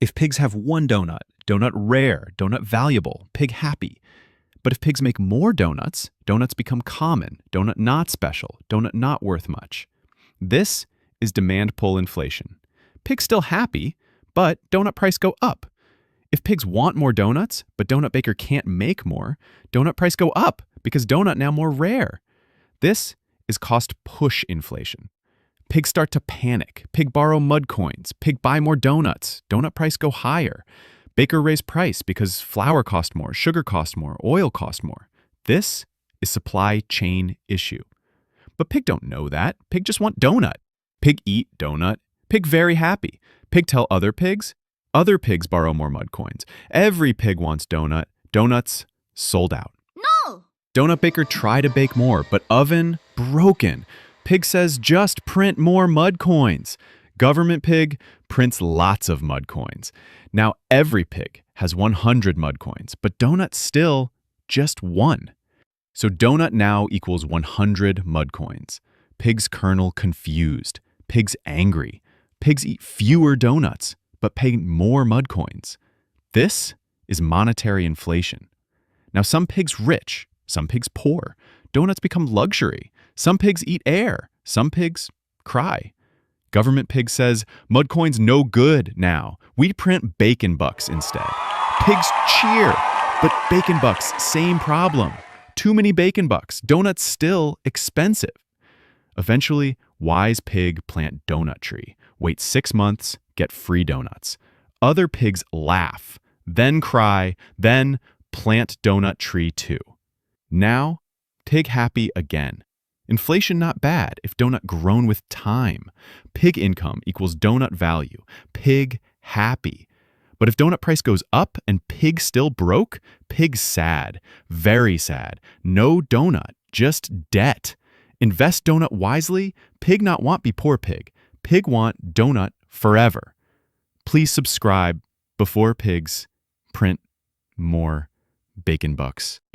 If pigs have one donut, donut rare, donut valuable, pig happy. But if pigs make more donuts, donuts become common, donut not special, donut not worth much. This is demand pull inflation. Pigs still happy, but donut price go up. If pigs want more donuts, but donut baker can't make more, donut price go up because donut now more rare. This is cost push inflation. Pigs start to panic. Pig borrow mud coins. Pig buy more donuts. Donut price go higher. Baker raise price because flour cost more, sugar cost more, oil cost more. This is supply chain issue. But pig don't know that. Pig just want donut. Pig eat donut. Pig very happy. Pig tell other pigs. Other pigs borrow more mud coins. Every pig wants donut. Donuts sold out. No! Donut baker try to bake more, but oven broken. Pig says just print more mud coins. Government pig prints lots of mud coins. Now every pig has 100 mud coins, but donut still just one. So donut now equals 100 mud coins. Pig's kernel confused. Pigs angry. Pigs eat fewer donuts, but pay more mud coins. This is monetary inflation. Now some pigs rich, some pigs poor. Donuts become luxury. Some pigs eat air. Some pigs cry. Government pig says, mud coins no good now. We print bacon bucks instead. Pigs cheer. But bacon bucks, same problem. Too many bacon bucks. Donuts still expensive. Eventually, wise pig plant donut tree. Wait 6 months, get free donuts. Other pigs laugh, then cry, then plant donut tree too. Now, pig happy again. Inflation not bad if donut grown with time. Pig income equals donut value. Pig happy. But if donut price goes up and pig still broke, pig sad. Very sad. No donut, just debt. Invest donut wisely. Pig not want be poor pig. Pig want donut forever. Please subscribe before pigs print more bacon bucks again.